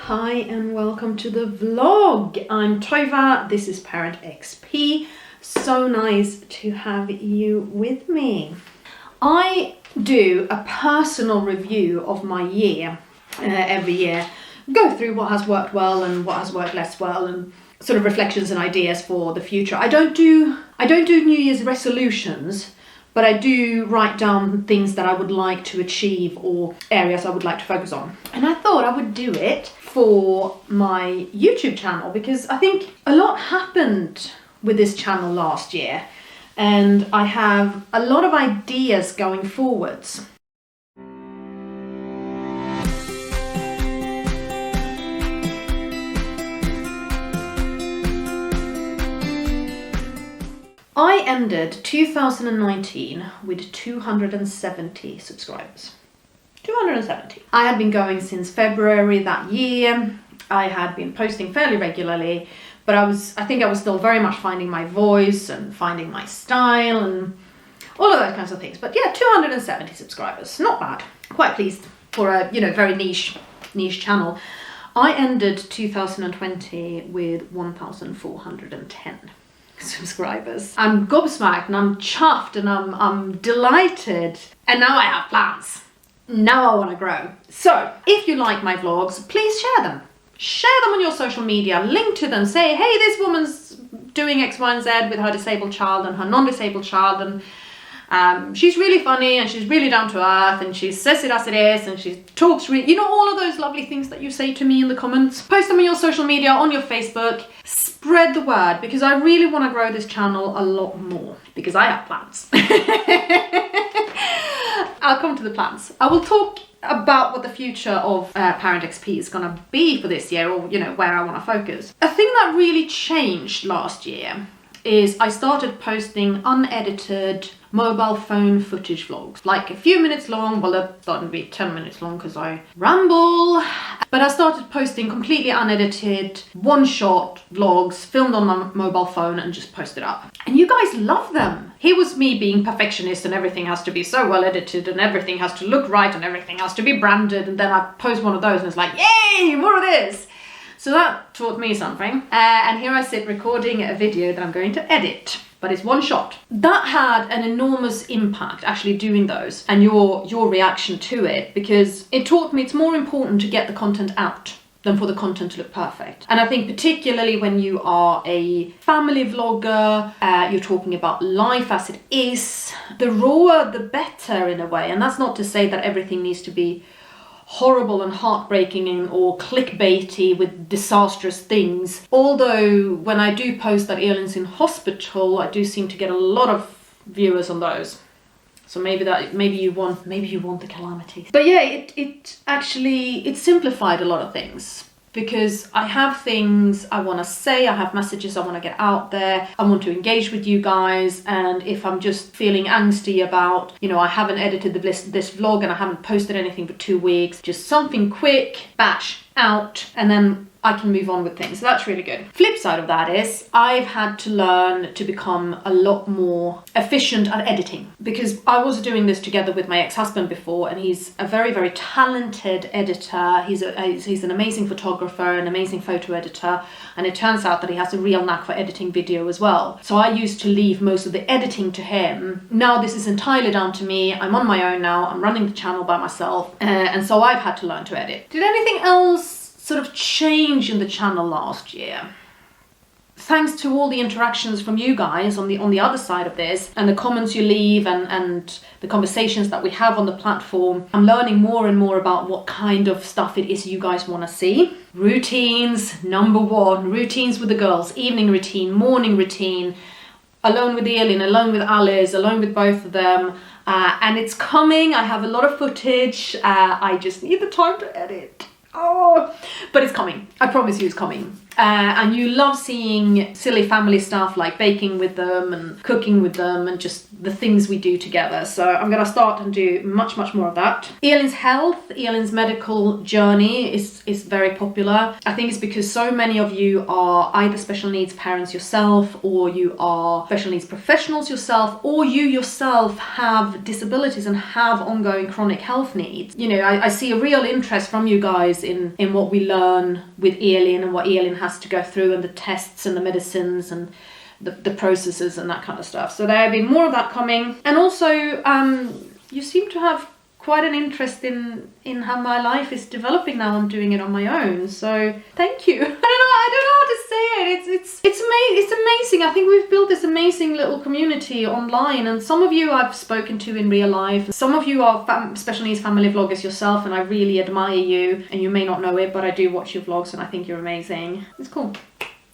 Hi and welcome to the vlog. I'm Tova, this is ParentXP. So nice to have you with me. I do a personal review of my year every year. Go through what has worked well and what has worked less well and sort of reflections and ideas for the future. I don't do New Year's resolutions, but I do write down things that I would like to achieve or areas I would like to focus on. And I thought I would do it for my YouTube channel because I think a lot happened with this channel last year and I have a lot of ideas going forwards. I ended 2019 with 270 subscribers. 270. I had been going since February that year. I had been posting fairly regularly, but I think I was still very much finding my voice and finding my style and all of those kinds of things. But yeah, 270 subscribers, not bad. Quite pleased for a, very niche channel. I ended 2020 with 1,410 subscribers. I'm gobsmacked and I'm chuffed and I'm delighted, and now I have plans. Now I want to grow. So if you like my vlogs, please share them. Share them on your social media, link to them, say, hey, this woman's doing X, Y, and Z with her disabled child and her non-disabled child, and she's really funny and she's really down to earth and she says it as it is and she talks really, all of those lovely things that you say to me in the comments. Post them on your social media, on your Facebook. Spread the word because I really want to grow this channel a lot more because I have plans. I'll come to the plans. I will talk about what the future of ParentXP is going to be for this year, or where I want to focus. A thing that really changed last year is I started posting unedited mobile phone footage vlogs, like a few minutes long. Well, they're starting to be 10 minutes long because I ramble. But I started posting completely unedited, one-shot vlogs filmed on my mobile phone and just posted up. And you guys love them. Here was me being perfectionist and everything has to be so well edited and everything has to look right and everything has to be branded. And then I post one of those and it's like, yay, more of this. So that taught me something. And here I sit recording a video that I'm going to edit. But it's one shot. That had an enormous impact, actually doing those, and your reaction to it, because it taught me it's more important to get the content out than for the content to look perfect. And I think particularly when you are a family vlogger, you're talking about life as it is, the rawer the better in a way. And that's not to say that everything needs to be horrible and heartbreaking or clickbaity with disastrous things. Although when I do post that Elin's in hospital, I do seem to get a lot of viewers on those. So maybe you want the calamities. But yeah, it simplified a lot of things. Because I have things I want to say, I have messages I want to get out there, I want to engage with you guys, and if I'm just feeling angsty about, I haven't edited this vlog and I haven't posted anything for 2 weeks, just something quick, batch out, and then I can move on with things. So that's really good. Flip side of that is I've had to learn to become a lot more efficient at editing, because I was doing this together with my ex-husband before, and he's a very, very talented editor. He's an amazing photographer, an amazing photo editor, and it turns out that he has a real knack for editing video as well. So I used to leave most of the editing to him. Now this is entirely down to me. I'm on my own now. I'm running the channel by myself, and so I've had to learn to edit. Did anything else sort of change in the channel last year? Thanks to all the interactions from you guys on the other side of this, and the comments you leave and the conversations that we have on the platform, I'm learning more and more about what kind of stuff it is you guys want to see. Routines, number one, routines with the girls, evening routine, morning routine, alone with Elin, alone with Alice, alone with both of them. And it's coming. I have a lot of footage. I just need the time to edit. Oh, but it's coming. I promise you it's coming. And you love seeing silly family stuff like baking with them and cooking with them and just the things we do together. So I'm going to start and do much more of that. Elin's health, Elin's medical journey is very popular. I think it's because so many of you are either special needs parents yourself, or you are special needs professionals yourself, or you yourself have disabilities and have ongoing chronic health needs. I see a real interest from you guys in what we learn learn with Elin and what Elin has to go through and the tests and the medicines and the processes and that kind of stuff. So there'll be more of that coming. And also, you seem to have quite an interest in how my life is developing now. I'm doing it on my own, so thank you. I don't know how to say it. It's amazing. I think we've built this amazing little community online, and some of you I've spoken to in real life. Some of you are special needs family vloggers yourself, and I really admire you. And you may not know it, but I do watch your vlogs, and I think you're amazing. It's cool.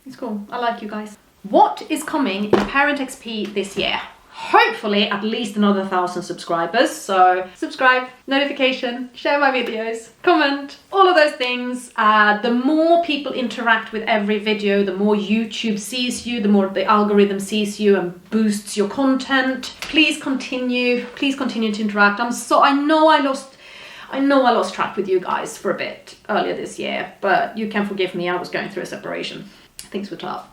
It's cool. I like you guys. What is coming in ParentXP this year? Hopefully at least another 1,000 subscribers. So subscribe, notification, share my videos, comment, all of those things. The more people interact with every video, the more YouTube sees you, the more the algorithm sees you and boosts your content. Please continue to interact. I know I lost track with you guys for a bit earlier this year, but you can forgive me, I was going through a separation. Things were tough.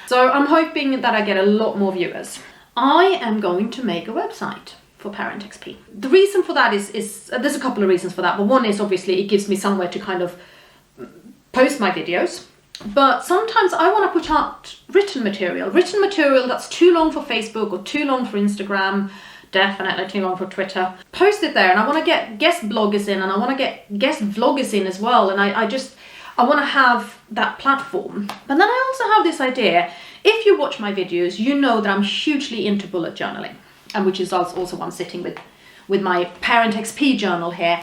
So I'm hoping that I get a lot more viewers. I am going to make a website for ParentXP. The reason for that is there's a couple of reasons for that, but one is obviously it gives me somewhere to kind of post my videos. But sometimes I want to put out written material that's too long for Facebook or too long for Instagram, definitely too long for Twitter. Post it there, and I want to get guest bloggers in, and I want to get guest vloggers in as well, and I want to have that platform. But then I also have this idea. If you watch my videos, you know that I'm hugely into bullet journaling, and which is also why I'm sitting with my ParentXP journal here.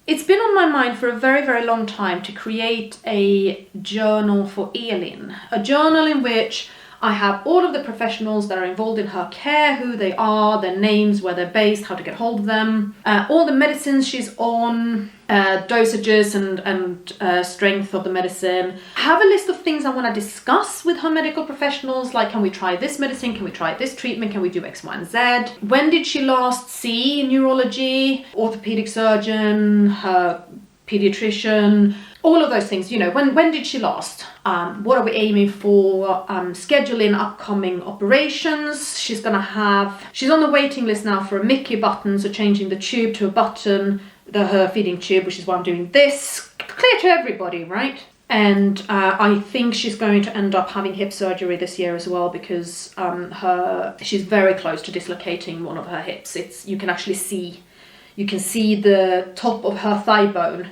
It's been on my mind for a very, very long time to create a journal for Elin, a journal in which I have all of the professionals that are involved in her care, who they are, their names, where they're based, how to get hold of them, all the medicines she's on, dosages and strength of the medicine. Have a list of things I want to discuss with her medical professionals, like can we try this medicine, can we try this treatment, can we do X, Y, and Z? When did she last see neurology, orthopedic surgeon, her pediatrician, all of those things, you know, when did she last? What are we aiming for? Scheduling upcoming operations. She's on the waiting list now for a Mickey button, so changing the tube to a button, her feeding tube, which is why I'm doing this. Clear to everybody, right? And I think she's going to end up having hip surgery this year as well, because she's very close to dislocating one of her hips. You can see the top of her thigh bone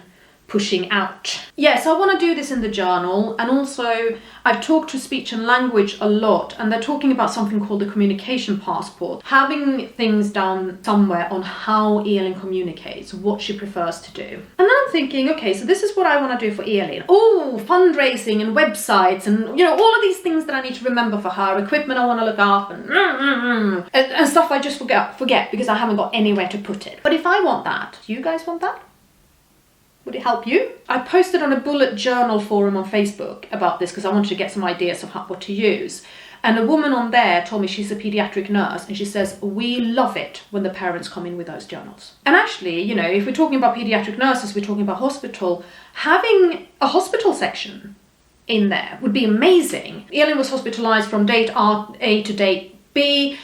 pushing out. Yeah, so I want to do this in the journal, and also I've talked to speech and language a lot, and they're talking about something called the communication passport, having things down somewhere on how Elin communicates, what she prefers to do. And then I'm thinking, okay, so this is what I want to do for Elin. Oh, fundraising and websites and, you know, all of these things that I need to remember for her, equipment I want to look up and stuff I just forget because I haven't got anywhere to put it. But if I want that, do you guys want that? Would it help you? I posted on a bullet journal forum on Facebook about this because I wanted to get some ideas of what to use. And a woman on there told me she's a pediatric nurse, and she says, we love it when the parents come in with those journals. And actually, you know, if we're talking about pediatric nurses, we're talking about hospital, having a hospital section in there would be amazing. Elin was hospitalized from date A to date B.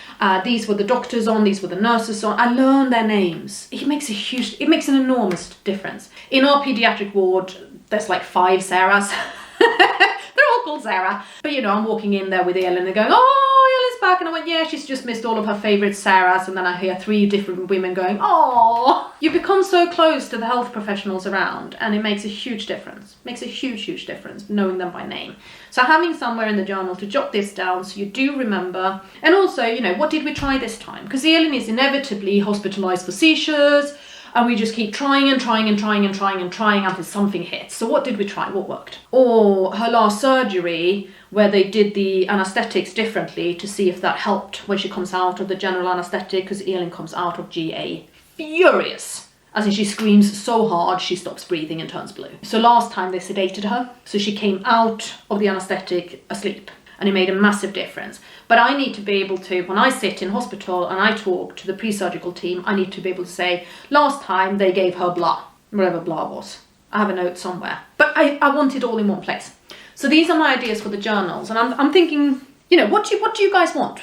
These were the doctors on, these were the nurses on. I learned their names. It makes an enormous difference. In our pediatric ward, there's like 5 Sarahs. They're all called Sarah. But you know, I'm walking in there with Elin and going, oh, Elin's back. And I went, yeah, she's just missed all of her favorite Sarahs. And then I hear 3 different women going, oh. You become so close to the health professionals around, and it makes a huge difference. Makes a huge, huge difference knowing them by name. So having somewhere in the journal to jot this down so you do remember. And also, you know, what did we try this time? Because Elin is inevitably hospitalized for seizures, and we just keep trying until something hits. So what did we try? What worked? Or her last surgery, where they did the anesthetics differently to see if that helped when she comes out of the general anesthetic, because Elin comes out of GA furious. As in, she screams so hard she stops breathing and turns blue. So last time they sedated her, so she came out of the anesthetic asleep, and it made a massive difference. But I need to be able to, when I sit in hospital and I talk to the pre-surgical team, I need to be able to say, last time they gave her blah, whatever blah was. I have a note somewhere. But I want it all in one place. So these are my ideas for the journals, and I'm thinking, you know, what do you guys want?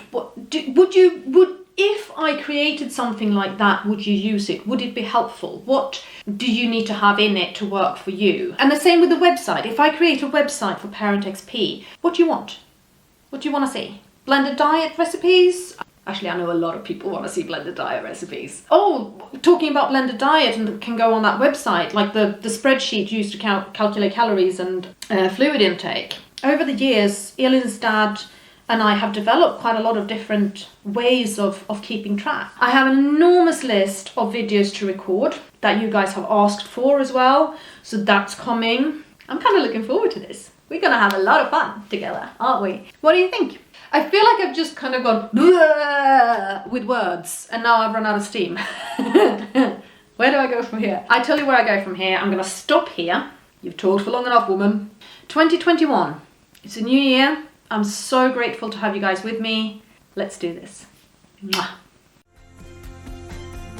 if I created something like that, would you use it? Would it be helpful? What do you need to have in it to work for you? And the same with the website. If I create a website for ParentXP, what do you want? What do you want to see? Blended diet recipes? Actually, I know a lot of people want to see blended diet recipes. Oh, talking about blended diet and can go on that website, like the spreadsheet used to calculate calories and fluid intake. Over the years, Elin's dad and I have developed quite a lot of different ways of keeping track. I have an enormous list of videos to record that you guys have asked for as well, so that's coming. I'm kind of looking forward to this. We're gonna have a lot of fun together, aren't we? What do you think? I feel like I've just kind of gone with words and now I've run out of steam. Where do I go from here? I tell you where I go from here. I'm gonna stop here. You've talked for long enough, woman. 2021, it's a new year. I'm so grateful to have you guys with me. Let's do this. Mwah.